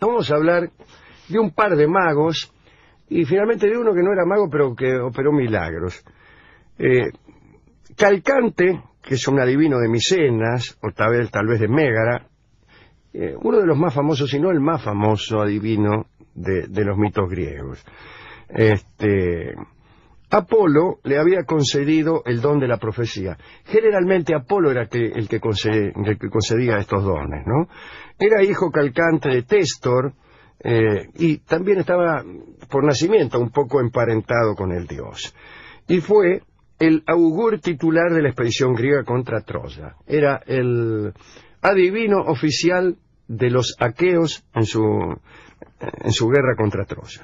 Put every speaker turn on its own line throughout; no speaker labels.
Vamos a hablar de un par de magos y finalmente de uno que no era mago pero que operó milagros. Calcante, que es un adivino de Micenas, o tal vez de Mégara, uno de los más famosos, si no el más famoso adivino de los mitos griegos. Apolo le había concedido el don de la profecía. Generalmente Apolo era el que concedía estos dones, ¿no? Era hijo Calcante de Téstor y también estaba por nacimiento un poco emparentado con el dios. Y fue el augur titular de la expedición griega contra Troya. Era el adivino oficial de los aqueos en su guerra contra Troya.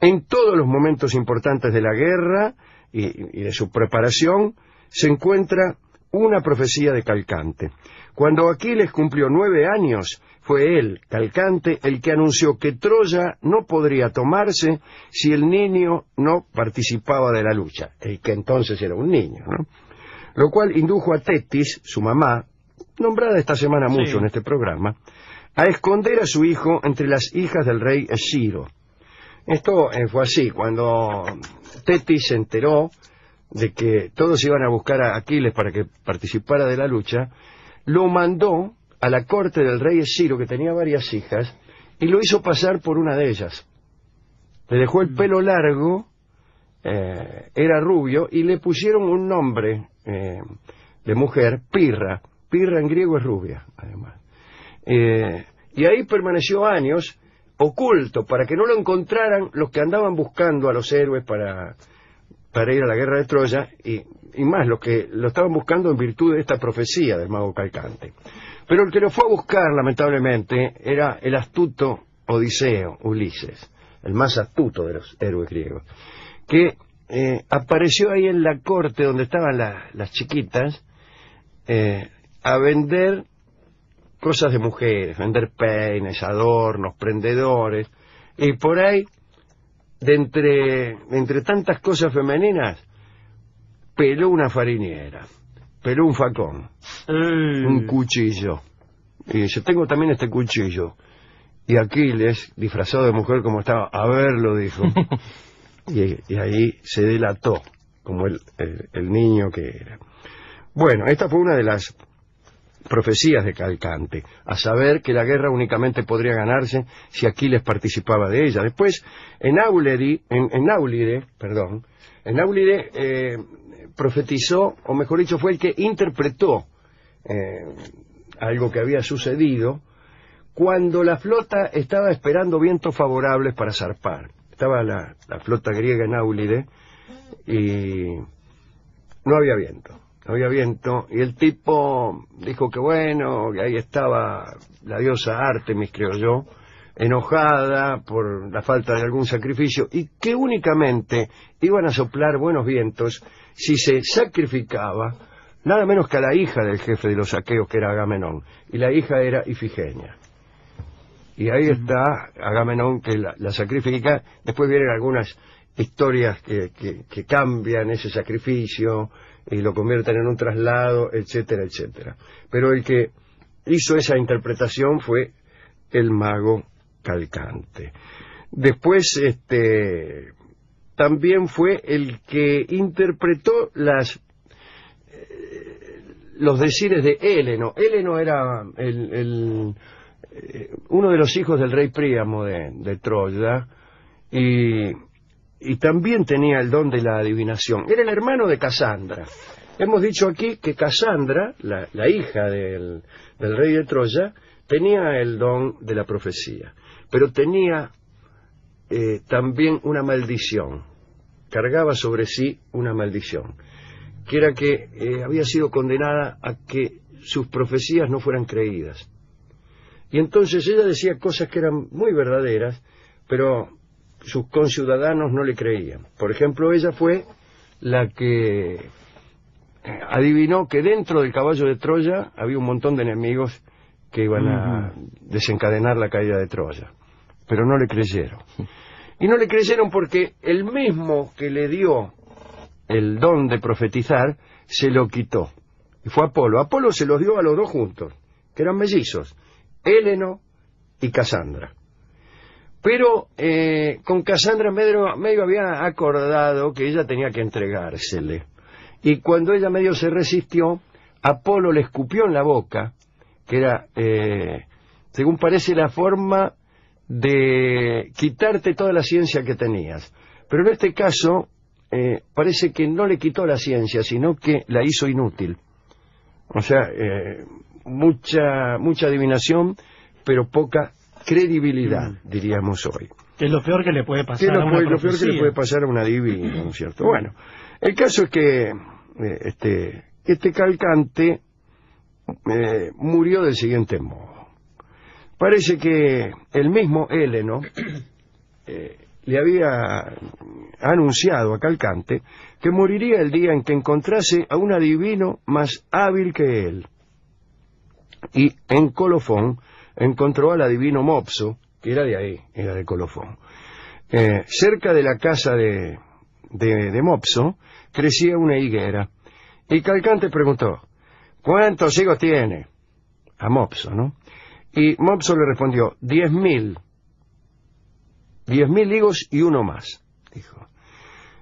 En todos los momentos importantes de la guerra y de su preparación se encuentra una profecía de Calcante. Cuando Aquiles cumplió 9 años, fue él, Calcante, el que anunció que Troya no podría tomarse si el niño no participaba de la lucha, el que entonces era un niño, ¿no? Lo cual indujo a Tetis, su mamá, nombrada esta semana mucho en este programa, a esconder a su hijo entre las hijas del rey Esciro. Esto fue así, cuando Tetis se enteró de que todos iban a buscar a Aquiles para que participara de la lucha, lo mandó a la corte del rey Esciro, que tenía varias hijas, y lo hizo pasar por una de ellas. Le dejó el pelo largo, era rubio, y le pusieron un nombre de mujer, Pirra. Pirra en griego es rubia, además. Y ahí permaneció años oculto, para que no lo encontraran los que andaban buscando a los héroes para ir a la guerra de Troya, y más, los que lo estaban buscando en virtud de esta profecía del mago Calcante. Pero el que lo fue a buscar, lamentablemente, era el astuto Odiseo, Ulises, el más astuto de los héroes griegos, que apareció ahí en la corte donde estaban las chiquitas, a vender cosas de mujeres, vender peines, adornos, prendedores, y por ahí, de entre tantas cosas femeninas, peló una fariniera, peló un facón, un cuchillo, y dice, tengo también este cuchillo. Y Aquiles, disfrazado de mujer como estaba, a verlo, dijo, y ahí se delató, como el niño que era. Bueno, esta fue una de las profecías de Calcante, a saber que la guerra únicamente podría ganarse si Aquiles participaba de ella. Después, en Áulide profetizó, o mejor dicho, fue el que interpretó algo que había sucedido cuando la flota estaba esperando vientos favorables para zarpar. Estaba la flota griega en Áulide y no había viento. No había viento, y el tipo dijo que bueno, que ahí estaba la diosa Artemis, creo yo, enojada por la falta de algún sacrificio, y que únicamente iban a soplar buenos vientos si se sacrificaba nada menos que a la hija del jefe de los aqueos, que era Agamenón, y la hija era Ifigenia. Y ahí está Agamenón, que la sacrifica. Después vienen algunas historias que cambian ese sacrificio y lo convierten en un traslado, etcétera, etcétera. Pero el que hizo esa interpretación fue el mago Calcante. Después, también fue el que interpretó los decires de Héleno. Héleno era uno de los hijos del rey Príamo de Troya, y también tenía el don de la adivinación. Era el hermano de Casandra. Hemos dicho aquí que Casandra, la hija del rey de Troya, tenía el don de la profecía, pero tenía también una maldición. Cargaba sobre sí una maldición, que era que había sido condenada a que sus profecías no fueran creídas. Y entonces ella decía cosas que eran muy verdaderas, pero sus conciudadanos no le creían. Por ejemplo, ella fue la que adivinó que dentro del caballo de Troya había un montón de enemigos que iban a desencadenar la caída de Troya. Pero no le creyeron. Y no le creyeron porque el mismo que le dio el don de profetizar se lo quitó. Y fue Apolo. Apolo se los dio a los dos juntos, que eran mellizos, Héleno y Casandra. Pero con Casandra medio había acordado que ella tenía que entregársele. Y cuando ella medio se resistió, Apolo le escupió en la boca, que era, según parece, la forma de quitarte toda la ciencia que tenías. Pero en este caso, parece que no le quitó la ciencia, sino que la hizo inútil. O sea, mucha adivinación, pero poca credibilidad, diríamos hoy.
Que es lo peor que le puede pasar a una
lo peor que le puede pasar a un adivino, ¿no es cierto? Bueno, el caso es que este Calcante murió del siguiente modo. Parece que el mismo Héleno le había anunciado a Calcante que moriría el día en que encontrase a un adivino más hábil que él. Y en Colofón encontró al adivino Mopso, que era de ahí, era de Colofón. Cerca de la casa de Mopso crecía una higuera, y Calcante preguntó: ¿cuántos higos tiene? A Mopso, ¿no? Y Mopso le respondió: 10.000. 10.000 higos y uno más, dijo.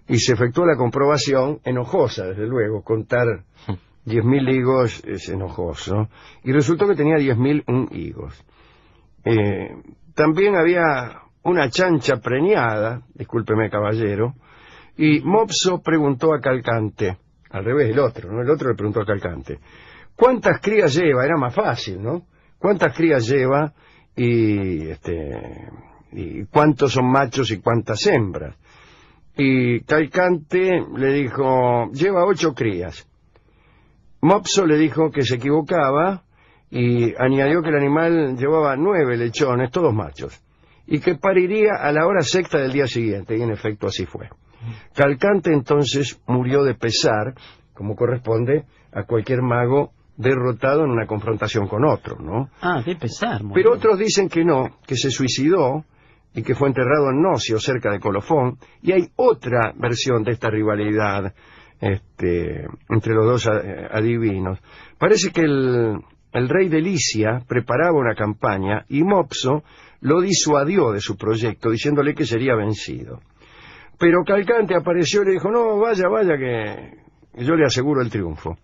Y se efectuó la comprobación, enojosa, desde luego, contar 10.000 higos es enojoso, y resultó que tenía 10.001 higos. También había una chancha preñada, discúlpeme caballero, y Mopso preguntó a Calcante, al revés del otro, ¿no? El otro le preguntó a Calcante: ¿cuántas crías lleva? Era más fácil, ¿no? ¿Cuántas crías lleva y cuántos son machos y cuántas hembras? Y Calcante le dijo: lleva 8 crías. Mopso le dijo que se equivocaba y añadió que el animal llevaba 9 lechones, todos machos, y que pariría a la hora sexta del día siguiente, y en efecto así fue. Calcante entonces murió de pesar, como corresponde a cualquier mago derrotado en una confrontación con otro, ¿no?
Ah, de pesar.
Pero otros dicen que no, que se suicidó y que fue enterrado en Nocio, cerca de Colofón, y hay otra versión de esta rivalidad entre los dos adivinos. Parece que el rey de Licia preparaba una campaña y Mopso lo disuadió de su proyecto, diciéndole que sería vencido. Pero Calcante apareció y le dijo: no, vaya, que yo le aseguro el triunfo.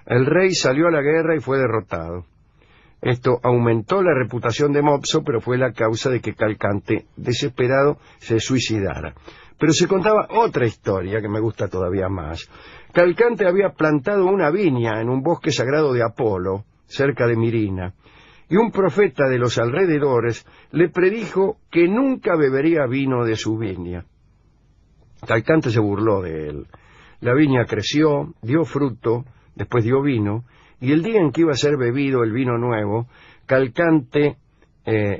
El rey salió a la guerra y fue derrotado. Esto aumentó la reputación de Mopso, pero fue la causa de que Calcante, desesperado, se suicidara. Pero se contaba otra historia que me gusta todavía más. Calcante había plantado una viña en un bosque sagrado de Apolo, cerca de Mirina, y un profeta de los alrededores le predijo que nunca bebería vino de su viña. Calcante se burló de él. La viña creció, dio fruto, después dio vino, y el día en que iba a ser bebido el vino nuevo, Calcante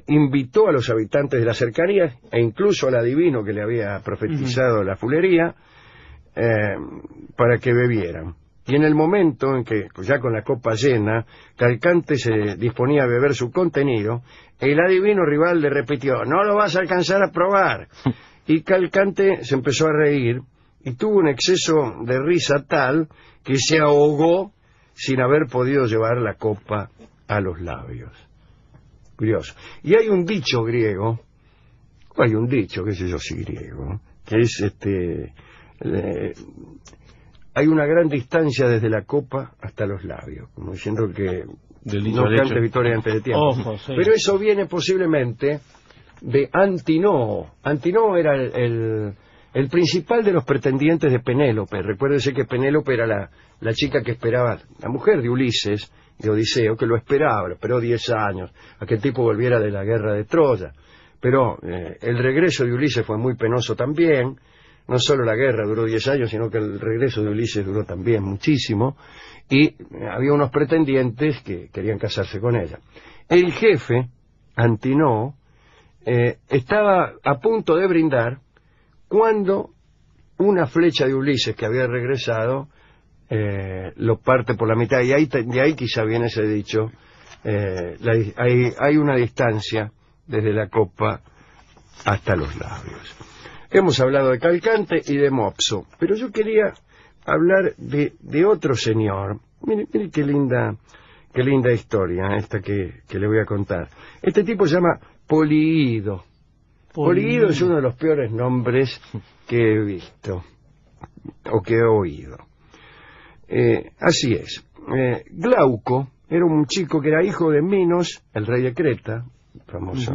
invitó a los habitantes de las cercanías, e incluso al adivino que le había profetizado la fulería, para que bebieran. Y en el momento en que, ya con la copa llena, Calcante se disponía a beber su contenido, el adivino rival le repitió: no lo vas a alcanzar a probar. Y Calcante se empezó a reír, y tuvo un exceso de risa tal que se ahogó sin haber podido llevar la copa a los labios. Curioso. Y hay un dicho griego, qué sé yo si griego, que es hay una gran distancia desde la copa hasta los labios, como diciendo que no cantes victoria antes de tiempo.
Ojo, sí.
Pero eso viene posiblemente de Antinoo. Antinoo era el principal de los pretendientes de Penélope. Recuérdese que Penélope era la chica que esperaba, la mujer de Ulises, de Odiseo, que lo esperó 10 años, a que el tipo volviera de la guerra de Troya. Pero el regreso de Ulises fue muy penoso también. No solo la guerra duró 10 años, sino que el regreso de Ulises duró también muchísimo, y había unos pretendientes que querían casarse con ella. El jefe, Antinoo, estaba a punto de brindar cuando una flecha de Ulises que había regresado lo parte por la mitad, y de ahí quizá viene ese dicho, hay una distancia desde la copa hasta los labios. Hemos hablado de Calcante y de Mopso, pero yo quería hablar de otro señor. Mire qué linda historia esta que le voy a contar. Este tipo se llama Poliido. Políido es uno de los peores nombres que he visto o que he oído. Así es. Glauco era un chico que era hijo de Minos, el rey de Creta, famoso,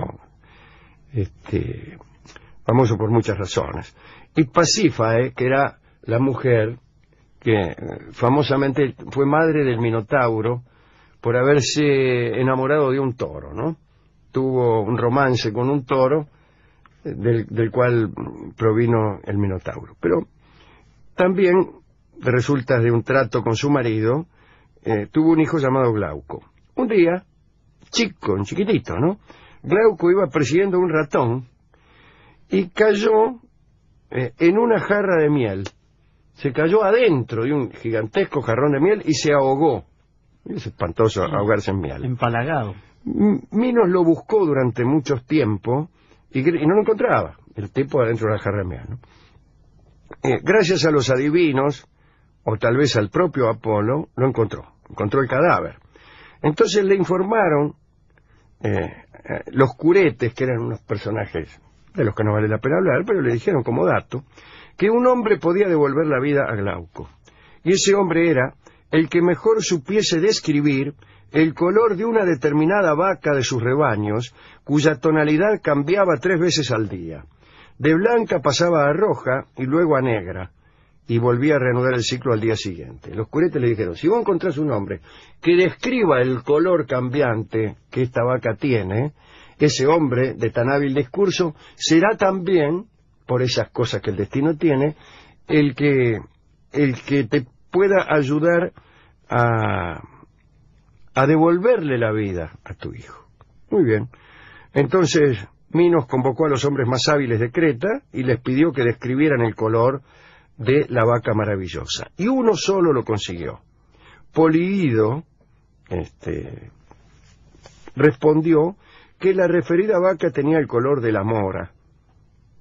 famoso por muchas razones, y Pasífae, que era la mujer que famosamente fue madre del Minotauro por haberse enamorado de un toro, ¿no? Tuvo un romance con un toro del cual provino el Minotauro. Pero también resulta de un trato con su marido, tuvo un hijo llamado Glauco. Un día, un chiquitito, ¿no? Glauco iba persiguiendo un ratón y cayó en una jarra de miel. Se cayó adentro de un gigantesco jarrón de miel y se ahogó. Es espantoso ahogarse en miel.
Empalagado.
Minos lo buscó durante mucho tiempo y no lo encontraba, el tipo adentro de la jarra de miel, ¿no? Gracias a los adivinos, o tal vez al propio Apolo, lo encontró el cadáver. Entonces le informaron los curetes, que eran unos personajes de los que no vale la pena hablar, pero le dijeron como dato que un hombre podía devolver la vida a Glauco, y ese hombre era el que mejor supiese describir el color de una determinada vaca de sus rebaños, cuya tonalidad cambiaba 3 veces al día. De blanca pasaba a roja y luego a negra, y volvía a reanudar el ciclo al día siguiente. Los curetes le dijeron, si vos encontrás un hombre que describa el color cambiante que esta vaca tiene, ese hombre de tan hábil discurso será también, por esas cosas que el destino tiene, el que te pueda ayudar a devolverle la vida a tu hijo. Muy bien. Entonces Minos convocó a los hombres más hábiles de Creta y les pidió que describieran el color de la vaca maravillosa. Y uno solo lo consiguió. Políido respondió que la referida vaca tenía el color de la mora.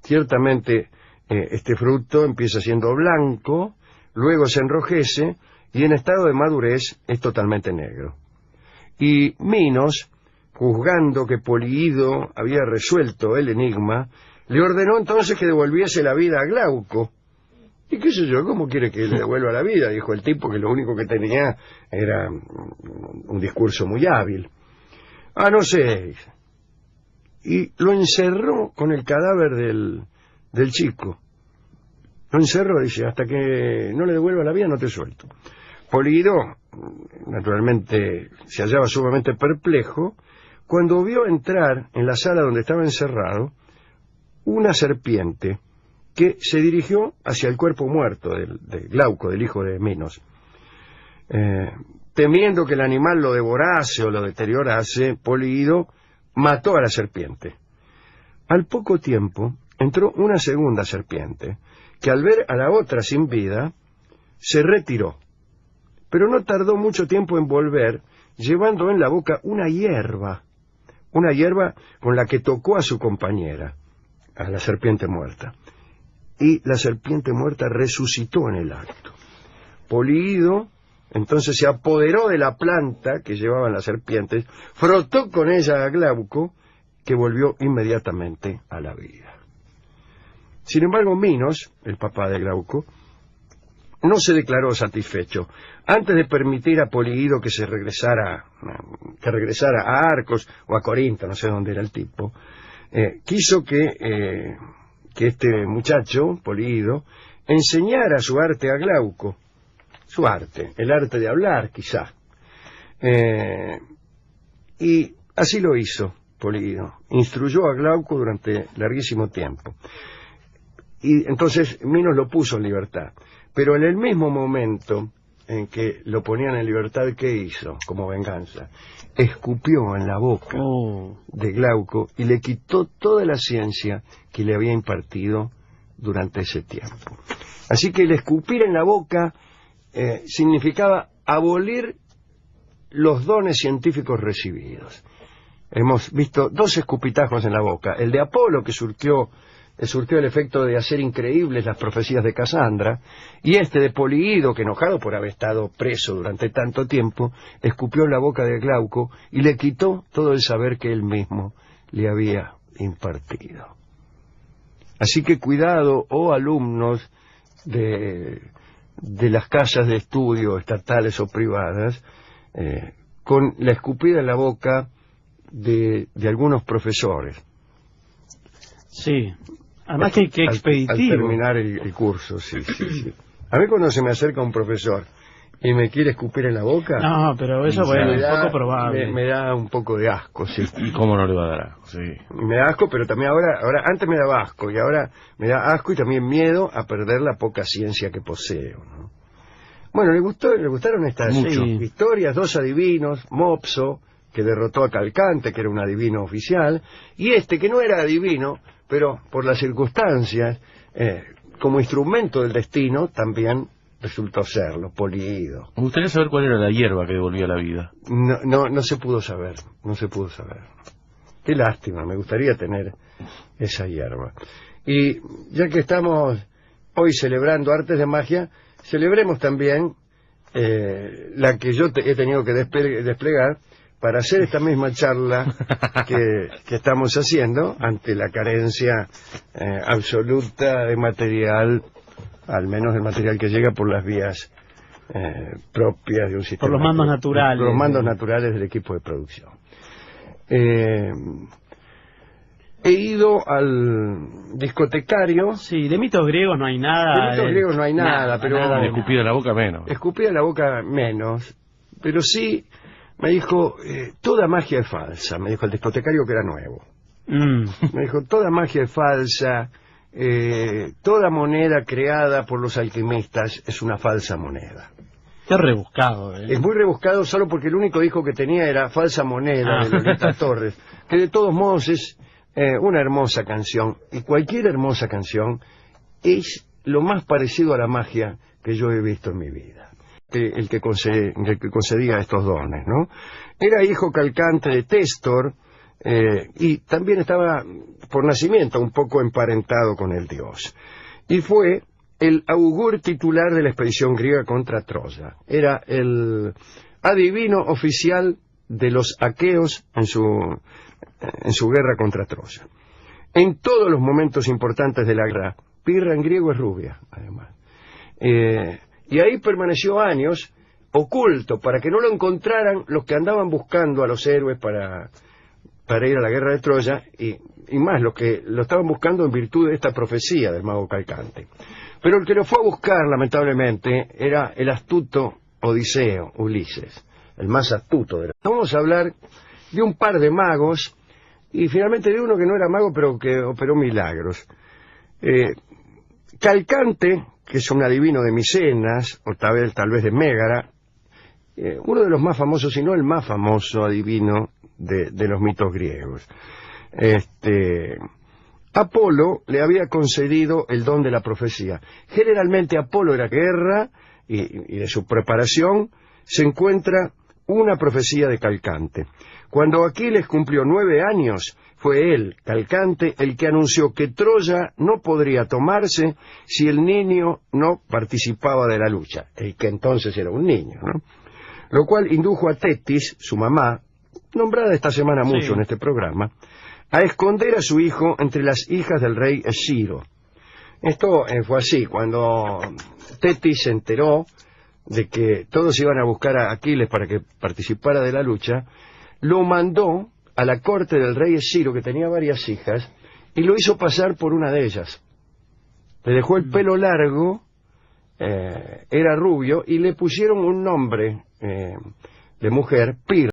Ciertamente este fruto empieza siendo blanco, luego se enrojece y en estado de madurez es totalmente negro. Y Minos, juzgando que Políido había resuelto el enigma, le ordenó entonces que devolviese la vida a Glauco. ¿Y qué sé yo? ¿Cómo quiere que le devuelva la vida? Dijo el tipo, que lo único que tenía era un discurso muy hábil. No sé. Y lo encerró con el cadáver del chico. Lo encerró, dice, hasta que no le devuelva la vida no te suelto. Políido, naturalmente, se hallaba sumamente perplejo cuando vio entrar en la sala donde estaba encerrado una serpiente que se dirigió hacia el cuerpo muerto de Glauco, del hijo de Minos. Temiendo que el animal lo devorase o lo deteriorase, Políido mató a la serpiente. Al poco tiempo entró una segunda serpiente, que al ver a la otra sin vida, se retiró, pero no tardó mucho tiempo en volver, llevando en la boca una hierba con la que tocó a su compañera, a la serpiente muerta. Y la serpiente muerta resucitó en el acto. Políido entonces se apoderó de la planta que llevaban las serpientes, frotó con ella a Glauco, que volvió inmediatamente a la vida. Sin embargo, Minos, el papá de Glauco, no se declaró satisfecho. Antes de permitir a Políido que regresara a Arcos o a Corinto, no sé dónde era el tipo, quiso que este muchacho, Políido, enseñara su arte a Glauco. Su arte, el arte de hablar, quizá. Y así lo hizo Políido. Instruyó a Glauco durante larguísimo tiempo. Y entonces Minos lo puso en libertad. Pero en el mismo momento en que lo ponían en libertad, ¿qué hizo como venganza? Escupió en la boca de Glauco y le quitó toda la ciencia que le había impartido durante ese tiempo. Así que el escupir en la boca significaba abolir los dones científicos recibidos. Hemos visto 2 escupitajos en la boca. El de Apolo, que surtió el efecto de hacer increíbles las profecías de Casandra, y este de Políido, que enojado por haber estado preso durante tanto tiempo, escupió en la boca de Glauco y le quitó todo el saber que él mismo le había impartido. Así que cuidado, alumnos de las casas de estudio estatales o privadas, con la escupida en la boca de algunos profesores.
Sí, además que expeditivo.
Al terminar el curso, sí. A mí cuando se me acerca un profesor y me quiere escupir en la boca...
No, pero eso bueno, es poco probable.
Me da un poco de asco, sí.
¿Y cómo no le va a dar asco? Sí.
Me da asco, pero también ahora antes me daba asco y ahora me da asco y también miedo a perder la poca ciencia que poseo, ¿no? Bueno, le gustaron estas historias, dos adivinos, Mopso, que derrotó a Calcante, que era un adivino oficial, y este, que no era adivino, pero por las circunstancias, como instrumento del destino, también resultó serlo, Poliido.
Me gustaría saber cuál era la hierba que devolvía la vida.
No se pudo saber. Qué lástima, me gustaría tener esa hierba. Y ya que estamos hoy celebrando artes de magia, celebremos también la que yo he tenido que desplegar para hacer esta misma charla que estamos haciendo ante la carencia absoluta de material, al menos el material que llega por las vías propias de un sistema.
Por los mandos naturales.
Por los mandos naturales del equipo de producción. He ido al discotecario.
Sí, de mitos griegos no hay nada.
De mitos griegos no hay nada, pero...
De escupida en la boca menos.
Escupida en la boca menos, pero sí me dijo, toda magia es falsa, me dijo el discotecario que era nuevo. Me dijo, toda magia es falsa, toda moneda creada por los alquimistas es una falsa moneda.
Qué rebuscado,
Es muy rebuscado solo porque el único disco que tenía era Falsa Moneda de Lolita Torres, que de todos modos es una hermosa canción, y cualquier hermosa canción es lo más parecido a la magia que yo he visto en mi vida. El que concedía estos dones, ¿no? Era hijo calcante de Téstor, y también estaba por nacimiento un poco emparentado con el dios. Y fue el augur titular de la expedición griega contra Troya. Era el adivino oficial de los aqueos en su guerra contra Troya. En todos los momentos importantes de la guerra, Pirra en griego es rubia, además. Y ahí permaneció años oculto para que no lo encontraran los que andaban buscando a los héroes para ir a la guerra de Troya, y más, los que lo estaban buscando en virtud de esta profecía del mago Calcante. Pero el que lo fue a buscar, lamentablemente, era el astuto Odiseo, Ulises, el más astuto de los... Vamos a hablar de un par de magos, y finalmente de uno que no era mago, pero que operó milagros. Calcante, que es un adivino de Micenas, o tal vez de Mégara, uno de los más famosos, si no el más famoso adivino de los mitos griegos. Apolo le había concedido el don de la profecía. Generalmente Apolo era guerra, y de su preparación se encuentra una profecía de Calcante. Cuando Aquiles cumplió 9 años, fue él, Calcante, el que anunció que Troya no podría tomarse si el niño no participaba de la lucha, el que entonces era un niño, ¿no? Lo cual indujo a Tetis, su mamá, nombrada esta semana mucho en este programa, a esconder a su hijo entre las hijas del rey Esciro. Esto fue así, cuando Tetis se enteró de que todos iban a buscar a Aquiles para que participara de la lucha, lo mandó a la corte del rey Esciro, que tenía varias hijas, y lo hizo pasar por una de ellas. Le dejó el pelo largo, era rubio, y le pusieron un nombre de mujer, Pirra.